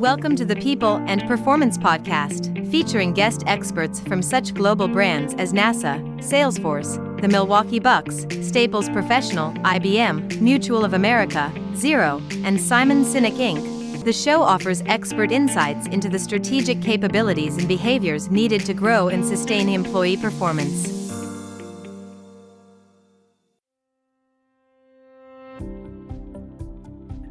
Welcome to the People and Performance Podcast, featuring guest experts from such global brands as NASA, Salesforce, the Milwaukee Bucks, Staples Professional, IBM, Mutual of America, Xero, and Simon Sinek Inc. The show offers expert insights into the strategic capabilities and behaviors needed to grow and sustain employee performance.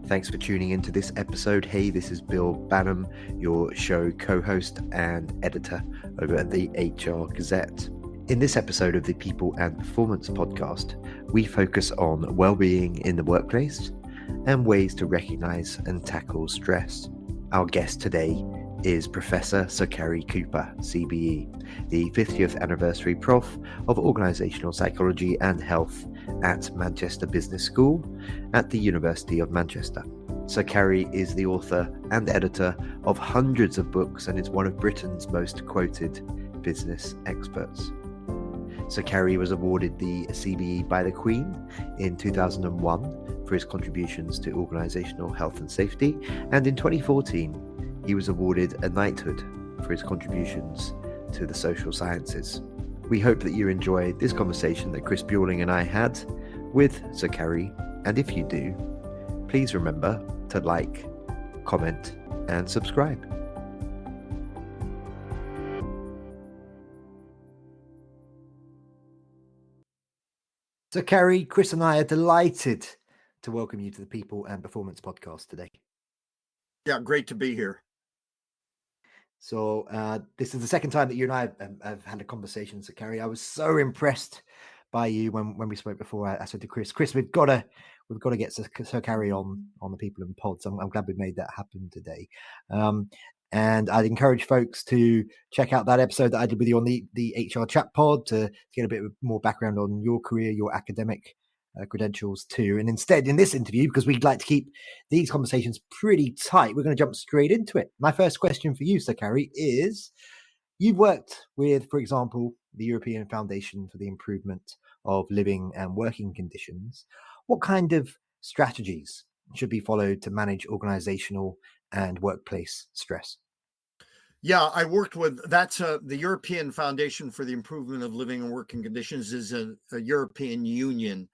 Thanks for tuning into this episode. Hey, this is Bill Banham, your show co-host and editor over at the HR Gazette. In this episode of the People and Performance Podcast, we focus on well-being in the workplace and ways to recognize and tackle stress. Our guest today is Professor Sir Cary Cooper, CBE, the 50th anniversary Prof of Organisational Psychology and Health at Manchester Business School at the University of Manchester. Sir Cary is the author and editor of hundreds of books and is one of Britain's most quoted business experts. Sir Cary was awarded the CBE by the Queen in 2001 for his contributions to organisational health and safety, and in 2014 he was awarded a knighthood for his contributions to the social sciences. We hope that you enjoyed this conversation that Chris Bueling and I had with Sir Cary, and if you do, please remember to like, comment, and subscribe. Sir Cary, Chris and I are delighted to welcome you to the People and Performance Podcast today. Yeah, great to be here. So this is the second time that you and I have had a conversation, Sir Cary. I was so impressed by you when we spoke before. I said to Chris, we've got to get Sir Cary on the People and Pods. I'm glad we made that happen today. And I'd encourage folks to check out that episode that I did with you on the HR Chat Pod to get a bit more background on your career, your academic credentials too. And instead, in this interview, because we'd like to keep these conversations pretty tight, we're going to jump straight into it. My first question for you, Sir Cary, is you've worked with, for example, the European Foundation for the Improvement of Living and Working Conditions. What kind of strategies should be followed to manage organizational and workplace stress? Yeah, I worked with, that's the European Foundation for the Improvement of Living and Working Conditions is a European Union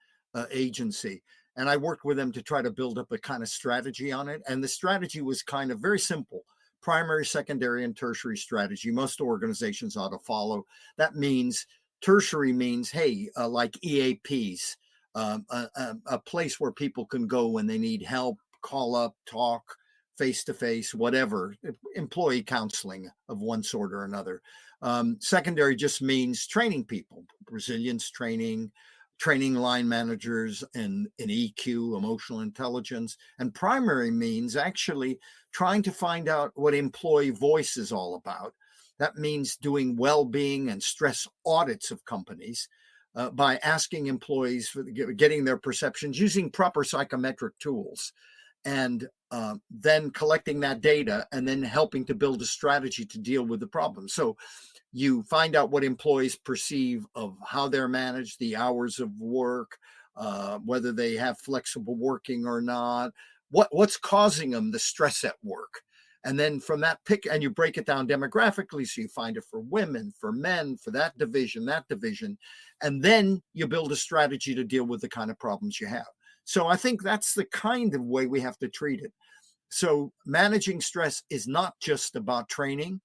agency. And I worked with them to try to build up a kind of strategy on it. And the strategy was kind of very simple: primary, secondary, and tertiary strategy. Most organizations ought to follow. That means tertiary means, hey, like EAPs, a place where people can go when they need help, call up, talk, face-to-face, whatever, employee counseling of one sort or another. Secondary just means training people, resilience training line managers in EQ, emotional intelligence. And primary means actually trying to find out what employee voice is all about. That means doing well-being and stress audits of companies by asking employees, for getting their perceptions using proper psychometric tools, and then collecting that data and then helping to build a strategy to deal with the problem. So you find out what employees perceive of how they're managed, the hours of work, whether they have flexible working or not, what's causing them the stress at work. And then from that and you break it down demographically, so you find it for women, for men, for that division, and then you build a strategy to deal with the kind of problems you have. So I think that's the kind of way we have to treat it. So managing stress is not just about training.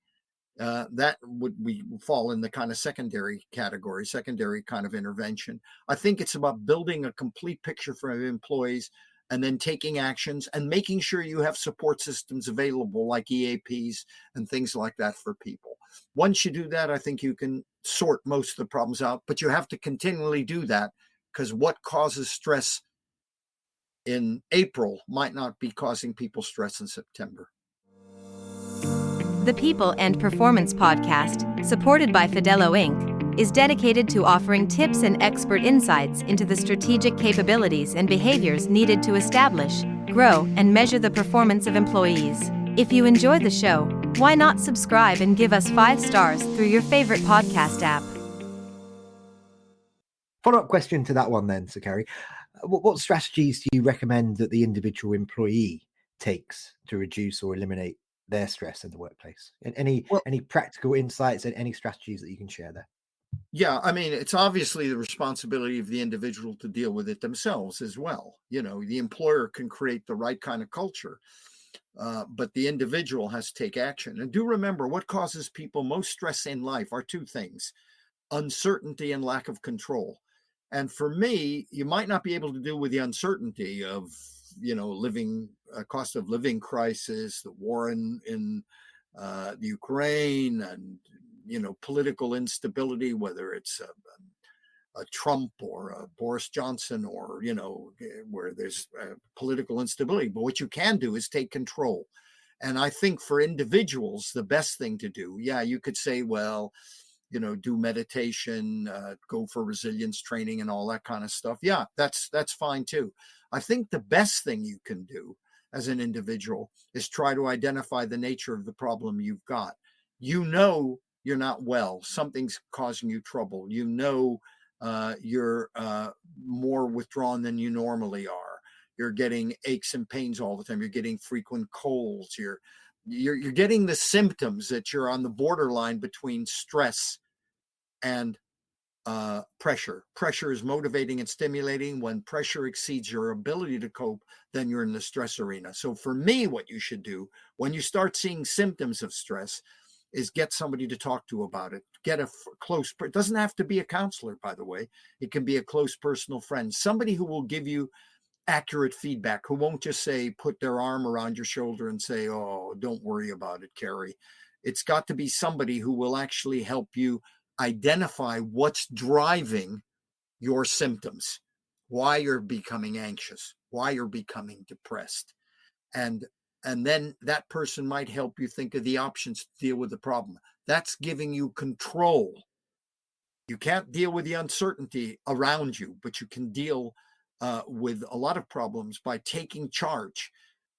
That we fall in the kind of secondary category, secondary kind of intervention. I think it's about building a complete picture for employees and then taking actions and making sure you have support systems available like EAPs and things like that for people. Once you do that, I think you can sort most of the problems out, but you have to continually do that, because what causes stress in April might not be causing people stress in September. The People and Performance Podcast, supported by Fidello Inc., is dedicated to offering tips and expert insights into the strategic capabilities and behaviors needed to establish, grow, and measure the performance of employees. If you enjoy the show, why not subscribe and give us 5 stars through your favorite podcast app? Follow-up question to that one then, Sir Cary. What strategies do you recommend that the individual employee takes to reduce or eliminate their stress in the workplace? And Well, any practical insights and any strategies that you can share there? yeah, I mean, it's obviously the responsibility of the individual to deal with it themselves as well. The employer can create the right kind of culture, but the individual has to take action. And do remember, what causes people most stress in life are two things: uncertainty and lack of control. And for me, you might not be able to deal with the uncertainty of, living cost of living crisis, the war in the Ukraine, and political instability, whether it's a Trump or a Boris Johnson, or where there's political instability. But what you can do is take control. And I think for individuals, the best thing to do, yeah, you could say, well, do meditation, go for resilience training and all that kind of stuff. Yeah, that's fine too. I think the best thing you can do as an individual is try to identify the nature of the problem you've got. You're not well. Something's causing you trouble. You're more withdrawn than you normally are. You're getting aches and pains all the time. You're getting frequent colds. You're getting the symptoms that you're on the borderline between stress and pressure. Pressure is motivating and stimulating. When pressure exceeds your ability to cope, then you're in the stress arena. So for me, what you should do when you start seeing symptoms of stress is get somebody to talk to about it. Get a close, it doesn't have to be a counselor, by the way. It can be a close personal friend, somebody who will give you accurate feedback, who won't just say, put their arm around your shoulder and say, oh, don't worry about it, Cary. It's got to be somebody who will actually help you identify what's driving your symptoms, why you're becoming anxious, why you're becoming depressed. And then that person might help you think of the options to deal with the problem. That's giving you control. You can't deal with the uncertainty around you, but you can deal with a lot of problems by taking charge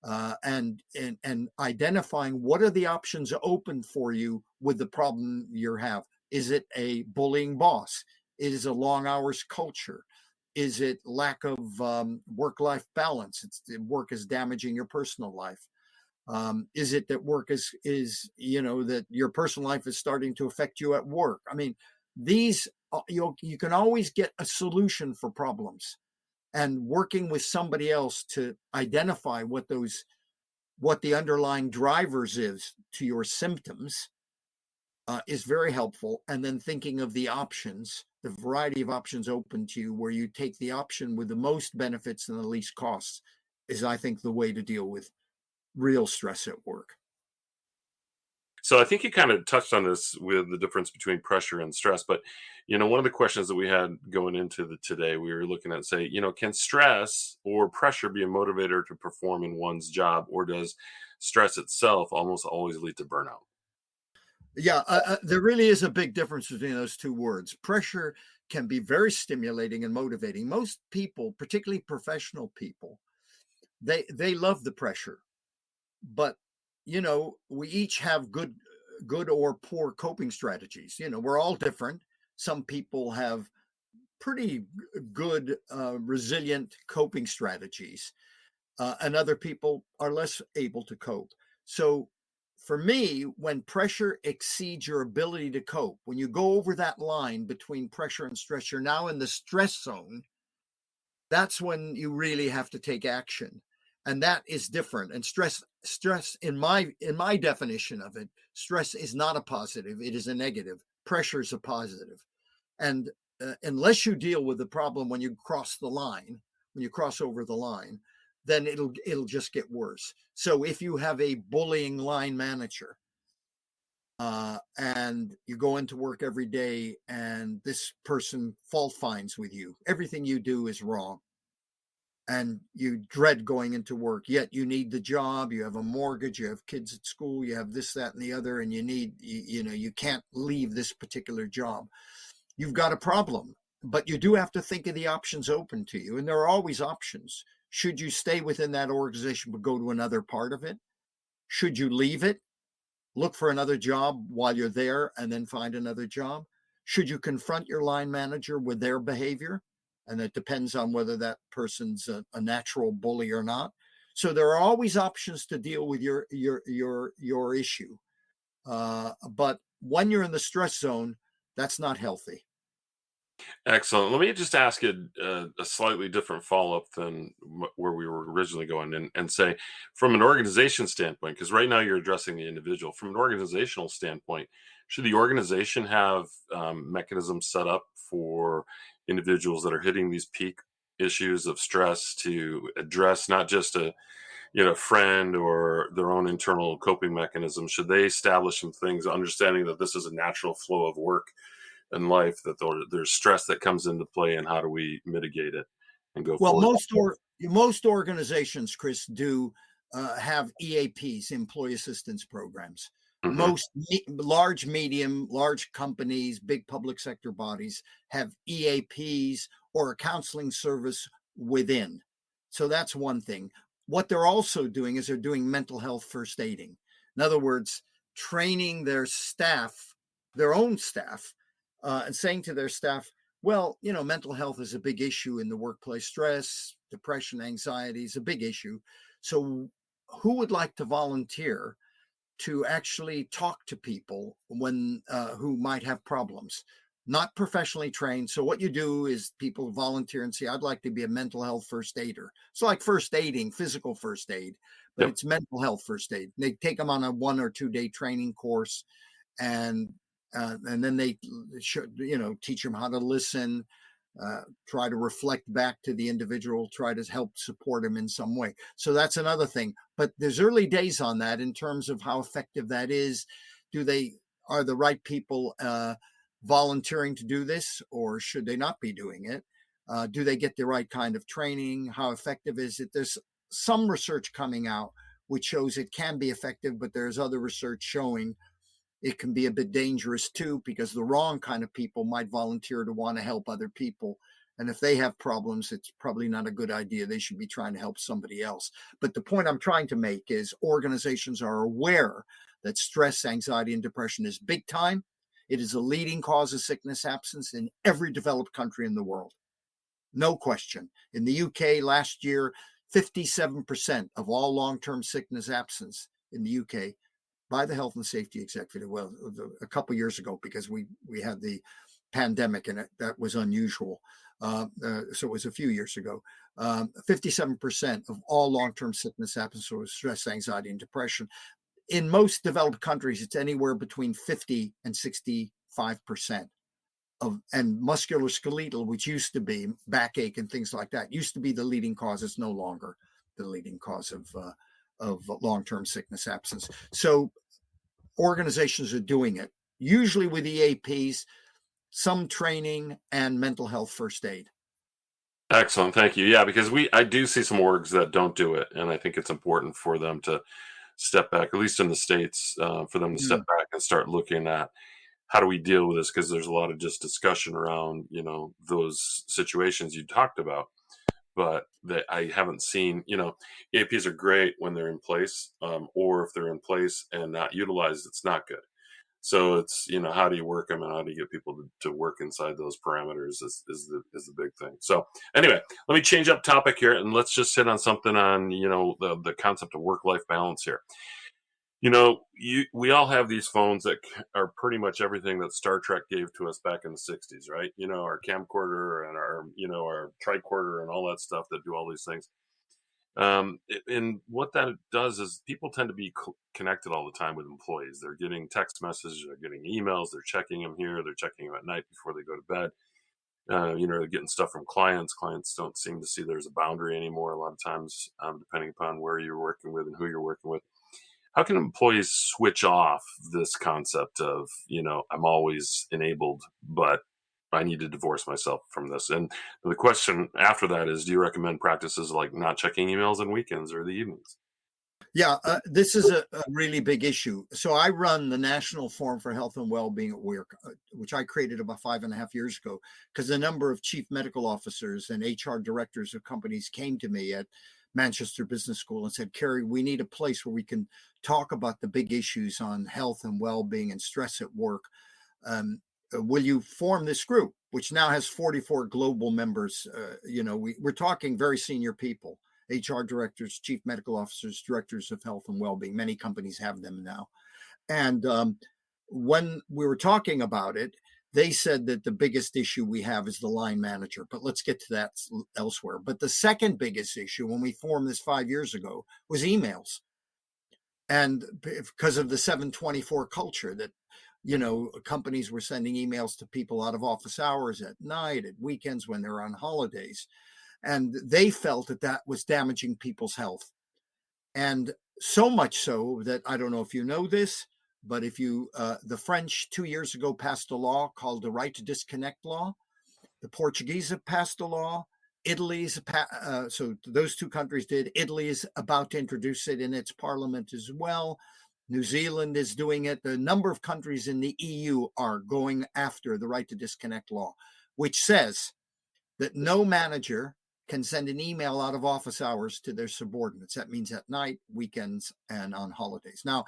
and identifying what are the options open for you with the problem you have. Is it a bullying boss? Is it a long hours culture? Is it lack of work-life balance? Work is damaging your personal life. Is it that work is that your personal life is starting to affect you at work? I mean, these you can always get a solution for problems, and working with somebody else to identify what the underlying drivers is to your symptoms is very helpful. And then thinking of the options, the variety of options open to you, where you take the option with the most benefits and the least costs, is, I think, the way to deal with real stress at work. So I think you kind of touched on this with the difference between pressure and stress. But, one of the questions that we had going into today, we were looking at, say, can stress or pressure be a motivator to perform in one's job, or does stress itself almost always lead to burnout? Yeah, there really is a big difference between those two words. Pressure can be very stimulating and motivating. Most people, particularly professional people, they love the pressure, but we each have good or poor coping strategies. We're all different. Some people have pretty good resilient coping strategies, and other people are less able to cope. So for me, when pressure exceeds your ability to cope, when you go over that line between pressure and stress, you're now in the stress zone. That's when you really have to take action. And that is different. And stress in my definition of it, stress is not a positive, it is a negative. Pressure is a positive. And unless you deal with the problem when you cross the line, when you cross over the line, then it'll just get worse. So if you have a bullying line manager, and you go into work every day and this person fault finds with you, everything you do is wrong, and you dread going into work, yet you need the job, you have a mortgage, you have kids at school, you have this, that, and the other, and you can't leave this particular job. You've got a problem, but you do have to think of the options open to you. And there are always options. Should you stay within that organization but go to another part of it? Should you leave it, look for another job while you're there, and then find another job? Should you confront your line manager with their behavior? And it depends on whether that person's a natural bully or not. So there are always options to deal with your issue. But when you're in the stress zone, that's not healthy. Excellent. Let me just ask you a slightly different follow up than where we were originally going, and say, from an organization standpoint, because right now you're addressing the individual. From an organizational standpoint, should the organization have mechanisms set up for individuals that are hitting these peak issues of stress to address not just a friend or their own internal coping mechanism? Should they establish some things, understanding that this is a natural flow of work in life, that there's stress that comes into play, and how do we mitigate it and go Well, forward? most organizations, Chris, do have EAPs, employee assistance programs. Hmm. Most large companies, big public sector bodies have EAPs or a counseling service within. So that's one thing. What they're also doing is they're doing mental health first aiding. In other words, training their staff, their own staff, and saying to their staff, well, mental health is a big issue in the workplace. Stress, depression, anxiety is a big issue. So who would like to volunteer to actually talk to people when who might have problems? Not professionally trained. So what you do is people volunteer and say, I'd like to be a mental health first aider. It's like first aiding, physical first aid, but Yep. it's mental health first aid. They take them on a 1 or 2 day training course, and then they should, teach them how to listen, try to reflect back to the individual, try to help support him in some way. So that's another thing. But there's early days on that in terms of how effective that is. Are the right people volunteering to do this, or should they not be doing it? Do they get the right kind of training? How effective is it? There's some research coming out which shows it can be effective, but there's other research showing it can be a bit dangerous too, because the wrong kind of people might volunteer to want to help other people. And if they have problems, it's probably not a good idea. They should be trying to help somebody else. But the point I'm trying to make is organizations are aware that stress, anxiety, and depression is big time. It is a leading cause of sickness absence in every developed country in the world. No question. In the UK last year, 57% of all long-term sickness absence in the UK by the health and safety executive, well, a couple of years ago, because we had the pandemic and that was unusual. So it was a few years ago. 57% of all long-term sickness absence was stress, anxiety, and depression. In most developed countries, it's anywhere between 50 and 65%. And musculoskeletal, which used to be backache and things like that, used to be the leading cause. It's no longer the leading cause of long-term sickness absence. So organizations are doing it, usually with EAPs, some training, and mental health first aid. Excellent. Thank you. Yeah, because I do see some orgs that don't do it, and I think it's important for them to step back, at least in the States, for them to step back and start looking at how do we deal with this, because there's a lot of just discussion around those situations you talked about, but that I haven't seen. EAPs are great when they're in place, or if they're in place and not utilized, it's not good. So it's, how do you work them, and how do you get people to work inside those parameters is the big thing. So anyway, let me change up topic here, and let's just hit on something on, the concept of work-life balance here. We all have these phones that are pretty much everything that Star Trek gave to us back in the 60s, right? Our camcorder and our tricorder and all that stuff that do all these things. And what that does is people tend to be connected all the time with employees. They're getting text messages, they're getting emails, they're checking them here, they're checking them at night before they go to bed. They're getting stuff from clients. Clients don't seem to see there's a boundary anymore a lot of times, depending upon where you're working with and who you're working with. How can employees switch off this concept of, I'm always enabled, but I need to divorce myself from this? And the question after that is, do you recommend practices like not checking emails on weekends or the evenings? Yeah, this is a really big issue. So I run the National Forum for Health and Wellbeing at Work, which I created about 5.5 years ago, because a number of chief medical officers and HR directors of companies came to me at Manchester Business School and said, Cary, we need a place where we can talk about the big issues on health and well-being and stress at work. Will you form this group, which now has 44 global members? We're talking very senior people. HR directors, chief medical officers, directors of health and well-being. Many companies have them now. And when we were talking about it, they said that the biggest issue we have is the line manager, but let's get to that elsewhere. But the second biggest issue when we formed this 5 years ago was emails. And because of the 724 culture that, companies were sending emails to people out of office hours, at night, at weekends, when they're on holidays. And they felt that that was damaging people's health. And so much so that, I don't know if you know this, but if you, the French 2 years ago passed a law called the Right to Disconnect Law. The Portuguese have passed a law. Italy's, so those two countries did. Italy is about to introduce it in its parliament as well. New Zealand is doing it. The number of countries in the EU are going after the Right to Disconnect Law, which says that no manager can send an email out of office hours to their subordinates. That means at night, weekends, and on holidays. Now,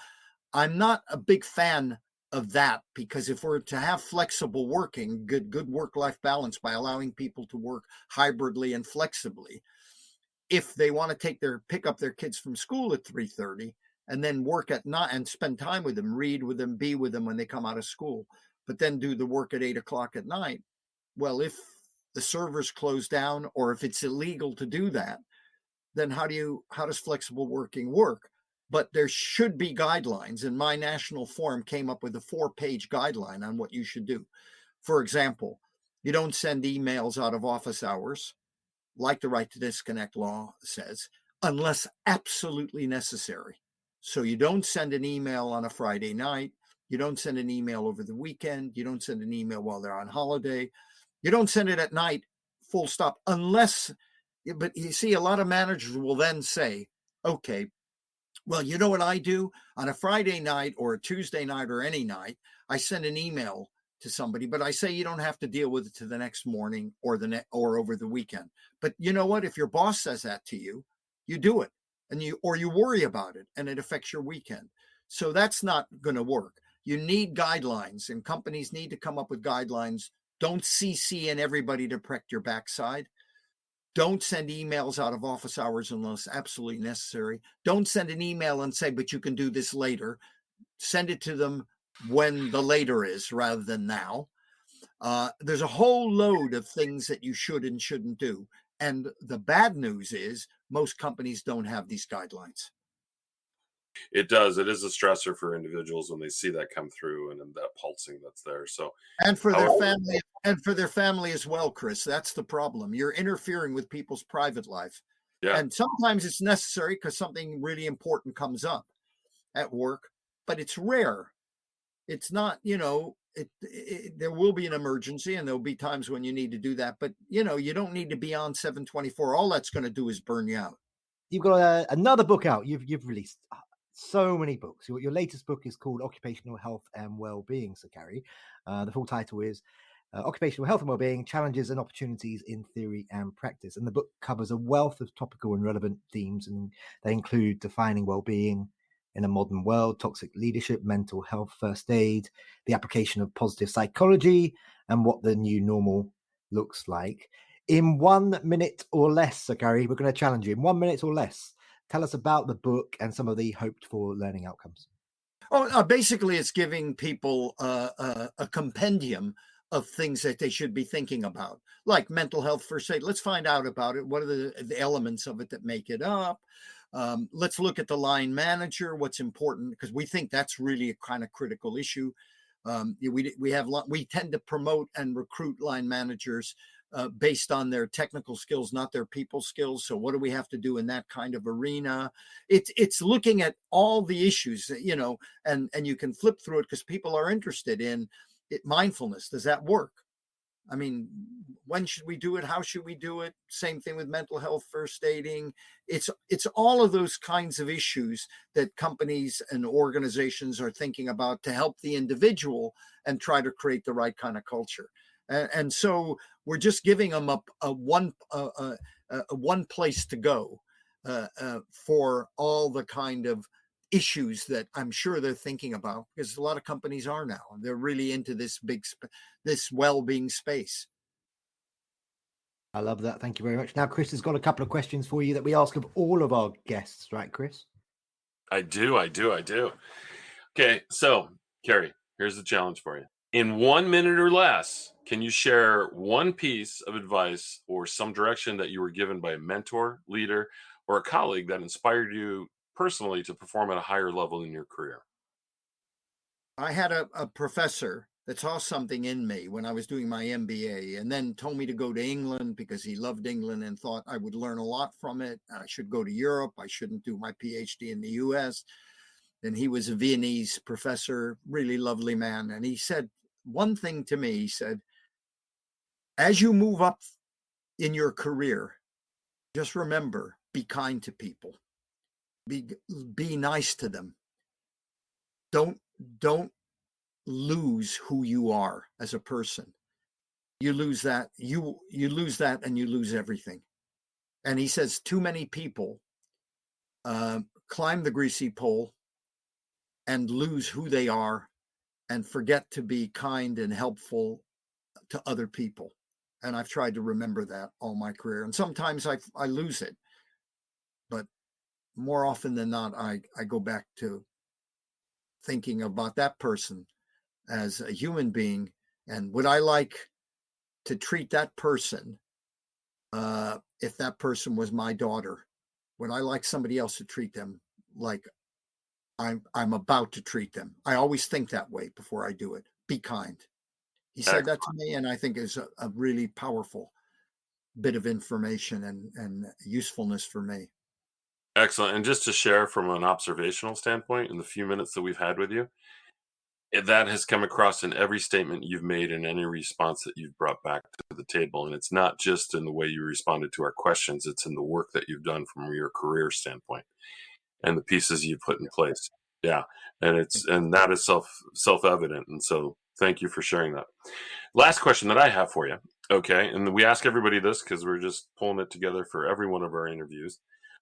I'm not a big fan of that, because if we're to have flexible working, good work-life balance by allowing people to work hybridly and flexibly, if they want to pick up their kids from school at 3:30 and then work at night and spend time with them, read with them, be with them when they come out of school, but then do the work at 8 o'clock at night, well, if the servers close down or if it's illegal to do that, then how does flexible working work? But there should be guidelines, and my national forum came up with a 4-page guideline on what you should do. For example, you don't send emails out of office hours, like the Right to Disconnect Law says, unless absolutely necessary. So you don't send an email on a Friday night. You don't send an email over the weekend. You don't send an email while they're on holiday. You don't send it at night, full stop, unless, but you see, a lot of managers will then say, okay, well, you know what I do on a Friday night or a Tuesday night or any night, I send an email to somebody, but I say you don't have to deal with it to the next morning or or over the weekend. But you know what? If your boss says that to you, you do it, and you worry about it, and it affects your weekend. So that's not going to work. You need guidelines, and companies need to come up with guidelines. Don't CC in everybody to protect your backside. Don't send emails out of office hours unless absolutely necessary. Don't send an email and say, but you can do this later. Send it to them when the later is rather than now. There's a whole load of things that you should and shouldn't do. And the bad news is most companies don't have these guidelines. It does. It is a stressor for individuals when they see that come through and that pulsing that's there. So, and for their family as well, Chris. That's the problem. You're interfering with people's private life. yeah, And sometimes it's necessary because something really important comes up at work, but it's rare. It's not, there will be an emergency and there'll be times when you need to do that. But, you don't need to be on 724. All that's going to do is burn you out. You've got another book out. You've released so many books. Your latest book is called Occupational Health and Wellbeing, Sir Cary. The full title is Occupational Health and Wellbeing, Challenges and Opportunities in Theory and Practice. And the book covers a wealth of topical and relevant themes, and they include defining wellbeing in a modern world, toxic leadership, mental health, first aid, the application of positive psychology, and what the new normal looks like. In 1 minute or less, Sir Cary, we're going to challenge you. In 1 minute or less, tell us about the book and some of the hoped for learning outcomes. Basically, it's giving people a compendium of things that they should be thinking about, like mental health first aid. Let's find out about it. What are the elements of it that make it up? Let's look at the line manager, what's important, because we think that's really a kind of critical issue. We tend to promote and recruit line managers based on their technical skills, not their people skills. So what do we have to do in that kind of arena? It's looking at all the issues, and you can flip through it because people are interested in it. Mindfulness, does that work? I mean, when should we do it? How should we do it? Same thing with mental health first aiding. It's all of those kinds of issues that companies and organizations are thinking about to help the individual and try to create the right kind of culture. And so we're just giving them a one place to go for all the kind of issues that I'm sure they're thinking about, because a lot of companies are now. They're really into this this well-being space. I love that. Thank you very much. Now, Chris has got a couple of questions for you that we ask of all of our guests, right, Chris? I do. Okay, so Cary, here's the challenge for you. In 1 minute or less, can you share one piece of advice or some direction that you were given by a mentor, leader, or a colleague that inspired you personally to perform at a higher level in your career? I had a professor that saw something in me when I was doing my MBA and then told me to go to England because he loved England and thought I would learn a lot from it. I should go to Europe. I shouldn't do my PhD in the US. And he was a Viennese professor, really lovely man. And he said one thing to me. He said, as you move up in your career, just remember, be kind to people. Be nice to them. Don't lose who you are as a person. You lose that, you lose that, and you lose everything. And he says too many people climb the greasy pole and lose who they are and forget to be kind and helpful to other people. And I've tried to remember that all my career. And sometimes I lose it, but more often than not, I go back to thinking about that person as a human being, and would I like to treat that person if that person was my daughter? Would I like somebody else to treat them like I'm about to treat them? I always think that way before I do it. Be kind. He said that to me, and I think is a really powerful bit of information and usefulness for me. Excellent. And just to share from an observational standpoint, in the few minutes that we've had with you, that has come across in every statement you've made and any response that you've brought back to the table. And it's not just in the way you responded to our questions, it's in the work that you've done from your career standpoint and the pieces you put in place. Yeah. And that is self-evident. And so thank you for sharing that. Last question that I have for you. Okay. And we ask everybody this because we're just pulling it together for every one of our interviews.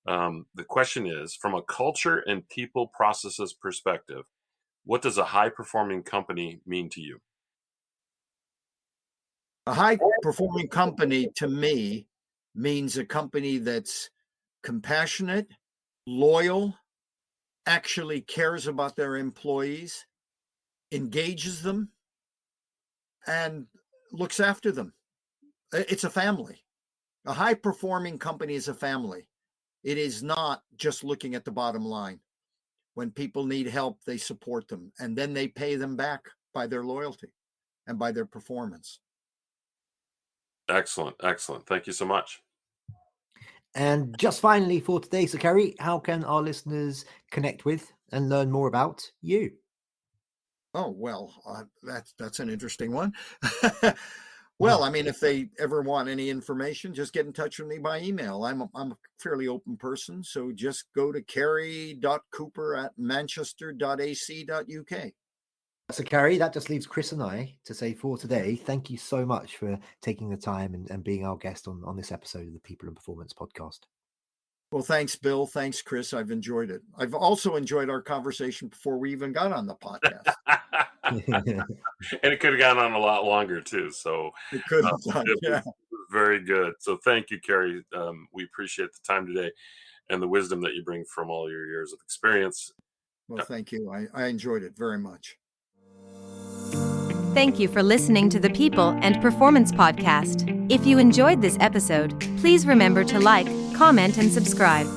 The question is, from a culture and people processes perspective, what does a high-performing company mean to you? A high-performing company to me means a company that's compassionate, loyal, actually cares about their employees, engages them, and looks after them. It's a family. A high-performing company is a family. It is not just looking at the bottom line. When people need help, they support them, and then they pay them back by their loyalty and by their performance. Excellent. Thank you so much. And just finally for today, Sir Cary, how can our listeners connect with and learn more about you? Oh, well, that's an interesting one. Well, I mean, if they ever want any information, just get in touch with me by email. I'm a fairly open person, so just go to cary.cooper@manchester.ac.uk. So, Cary, that just leaves Chris and I to say for today, thank you so much for taking the time and being our guest on this episode of the People and Performance podcast. Well, thanks, Bill. Thanks, Chris. I've enjoyed it. I've also enjoyed our conversation before we even got on the podcast. And it could have gone on a lot longer too. So it could have done, yeah. It was very good. So thank you, Cary. We appreciate the time today and the wisdom that you bring from all your years of experience. Well, thank you. I enjoyed it very much. Thank you for listening to the People and Performance Podcast. If you enjoyed this episode, please remember to like, comment, and subscribe.